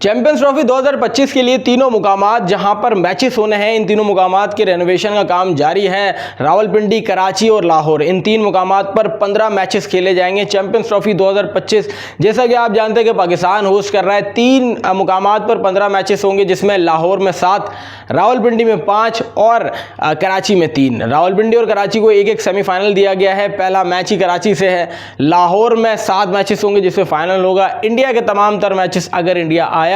Champions trophy 2025 के लिए तीनों मुकामात जहां पर मैचेस होने हैं, इन तीनों मुकामात के रेनोवेशन का काम जारी है। रावलपिंडी, कराची और लाहौर, इन तीन मुकामात पर 15 मैचेस खेले जाएंगे। चैंपियंस ट्रॉफी 2025 जैसा कि आप जानते हैं कि पाकिस्तान होस्ट कर रहा है। तीन मुकामात पर 15 मैचेस होंगे, जिसमें लाहौर में 7, रावलपिंडी में 5 और कराची में 3। रावलपिंडी और कराची को एक एक सेमीफाइनल दिया गया है। पहला मैच ही कराची से है। लाहौर में 7 मैचेस होंगे, जिसमें फाइनल होगा। इंडिया के तमाम तर मैचेस अगर इंडिया आया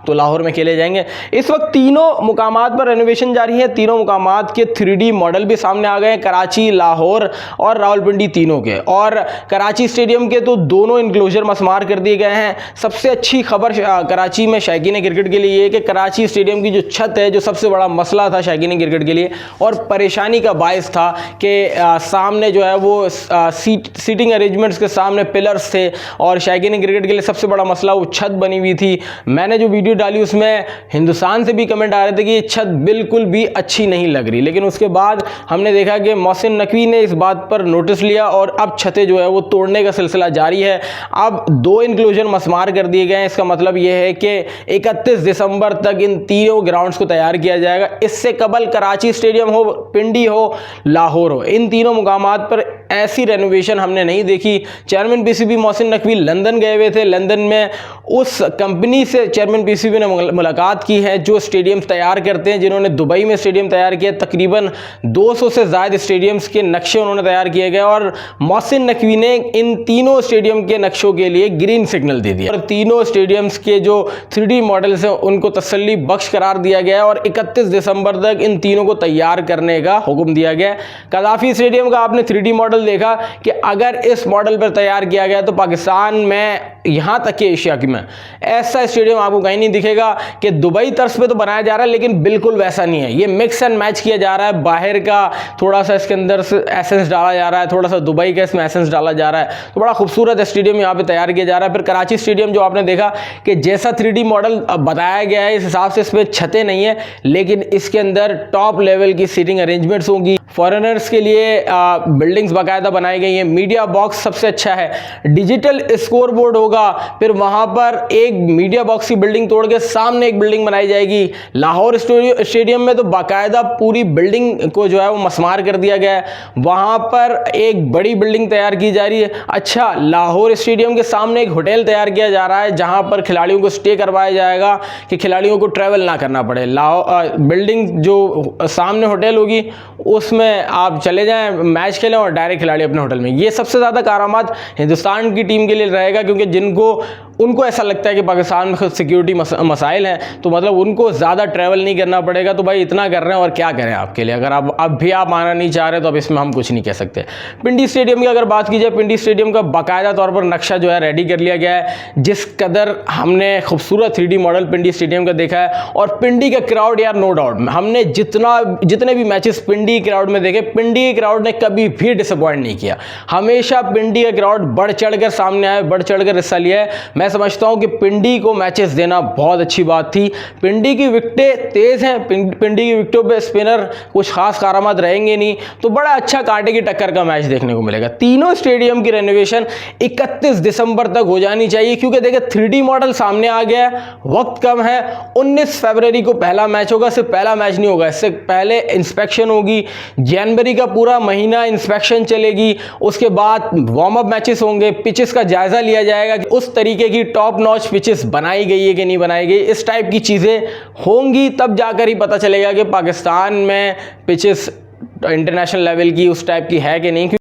तो लाहौर में खेले जाएंगे। इस वक्त तीनों मुकामात पर रेनोवेशन जारी है। तीनों मुकामात के 3D मॉडल भी सामने आ गए हैं, कराची, लाहौर और रावलपिंडी तीनों के। और कराची स्टेडियम के तो दोनों इनक्लोजर मसमार कर दिए गए हैं। सबसे अच्छी खबर कराची में शौकीन क्रिकेट के लिए ये कि कराची स्टेडियम की जो छत है, जो सबसे बड़ा मसला था शौकीन क्रिकेट के लिए और परेशानी का बायस था कि सामने जो है वो सीटिंग अरेंजमेंट्स के सामने पिलर्स थे और शौकीन क्रिकेट के लिए सबसे बड़ा मसला वो छत बनी हुई थी। मैंने जो वीडियो डाली उसमें हिंदुस्तान से भी कमेंट आ रहे थे कि ये छत बिल्कुल भी अच्छी नहीं लग रही, लेकिन उसके बाद हमने देखा कि मोहसिन नकवी ने इस बात पर नोटिस लिया और अब छतें जो है वो तोड़ने का सिलसिला जारी है। अब 2 इनक्लोजर मसमार कर दिए गए हैं। इसका मतलब ये है कि 31 दिसंबर तक इन तीनों ग्राउंड्स को तैयार किया जाएगा। इससे कबल कराची स्टेडियम हो, पिंडी हो, लाहौर हो, इन तीनों मुकामात पर ऐसी रेनोवेशन हमने नहीं देखी। Chairman PCB Mohsin Naqvi London गए हुए थे। लंदन में उस कंपनी से चेयरमैन पीसीबी ने मुलाकात की है जो स्टेडियम तैयार करते हैं, जिन्होंने दुबई में स्टेडियम तैयार किया। तकरीबन 200 से ज़्यादा स्टेडियम्स के नक्शे उन्होंने तैयार किए गए और मोहसिन नकवी ने इन तीनों स्टेडियम के नक्शों के लिए ग्रीन सिग्नल दे दिया और तीनों स्टेडियम्स के जो 3D मॉडल्स हैं उनको तसल्ली बख्श करार दिया गया और 31 दिसंबर तक इन तीनों को तैयार करने का हुक्म दिया गया। कदाफी स्टेडियम का आपने 3D मॉडल देखा कि अगर इस मॉडल पर तैयार किया गया तो पाकिस्तान में, यहाँ तक कि एशिया की में, ऐसा स्टेडियम आपको कहीं नहीं दिखेगा। कि दुबई तर्ज पे तो बनाया जा रहा है लेकिन बिल्कुल वैसा नहीं है। ये मिक्स एंड मैच किया जा रहा है। बाहर का थोड़ा सा इसके अंदर एसेंस डाला जा रहा है, थोड़ा सा दुबई का इसमें एसेंस डाला जा रहा है। तो बड़ा खूबसूरत स्टेडियम यहाँ पे तैयार किया जा रहा है। फिर कराची स्टेडियम जो आपने देखा कि जैसा 3D मॉडल बताया गया है, इस हिसाब से इसमें छतें नहीं है, लेकिन इसके अंदर टॉप लेवल की सीटिंग अरेंजमेंट्स होंगी। फॉरेनर्स के लिए बिल्डिंग्स बाकायदा बनाई गई हैं। मीडिया बॉक्स सबसे अच्छा है। डिजिटल स्कोर बोर्ड होगा। फिर वहाँ पर एक मीडिया बॉक्स की बिल्डिंग तोड़ के सामने एक बिल्डिंग बनाई जाएगी। लाहौर स्टेडियम में तो बाकायदा पूरी बिल्डिंग को जो है वो मसमार कर दिया गया है। वहाँ पर एक बड़ी बिल्डिंग तैयार की जा रही है। अच्छा, लाहौर स्टेडियम के सामने एक होटल तैयार किया जा रहा है जहाँ पर खिलाड़ियों को स्टे करवाया जाएगा कि खिलाड़ियों को ट्रैवल ना करना पड़े। बिल्डिंग जो सामने होटल होगी उसमें आप चले जाएं, मैच खेलें और डायरेक्ट खिलाड़ी अपने होटल में। ये सबसे ज़्यादा कारामद हिंदुस्तान की टीम के लिए रहेगा क्योंकि उनको ऐसा लगता है कि पाकिस्तान में सिक्योरिटी मसाइल हैं, तो मतलब उनको ज़्यादा ट्रैवल नहीं करना पड़ेगा। तो भाई इतना कर रहे हैं और क्या करें आपके लिए। अगर आप अब भी आप आना नहीं चाह रहे तो अब इसमें हम कुछ नहीं कह सकते। पिंडी स्टेडियम की अगर बात की जाए, पिंडी स्टेडियम का बाकायदा तौर पर नक्शा जो है रेडी कर लिया गया है। जिस कदर हमने खूबसूरत 3D मॉडल पिंडी स्टेडियम का देखा है और पिंडी का क्राउड, यार नो डाउट, हमने जितने भी मैचेस पिंडी क्राउड में देखे, पिंडी के क्राउड ने कभी भी डिसअपॉइंट नहीं किया। हमेशा पिंडी का क्राउड बढ़ चढ़कर सामने आया, बढ़ चढ़कर हिस्सा लिया है। मैं समझता हूं कि पिंडी को मैचेस देना बहुत अच्छी बात थी। पिंडी की विकेटें तेज हैं, पिंडी की विकेटों पे स्पिनर कुछ खास कारामद रहेंगे नहीं, तो बड़ा अच्छा कांटे की टक्कर का मैच देखने को मिलेगा। तीनों स्टेडियम की रेनोवेशन 31 दिसंबर तक हो जानी चाहिए क्योंकि देखिए 3D मॉडल सामने आ गया है, वक्त कम है। 19 फरवरी को पहला मैच होगा। सिर्फ पहला मैच नहीं होगा, इससे पहले इंस्पेक्शन होगी। जनवरी का पूरा महीना इंस्पेक्शन चलेगी। उसके बाद वार्म अप मैचेस होंगे, पिचेस का जायजा लिया जाएगा कि उस तरीके की टॉप नॉच पिचेस बनाई गई है कि नहीं बनाई गई। इस टाइप की चीज़ें होंगी तब जाकर ही पता चलेगा कि पाकिस्तान में पिचेस इंटरनेशनल लेवल की उस टाइप की है कि नहीं।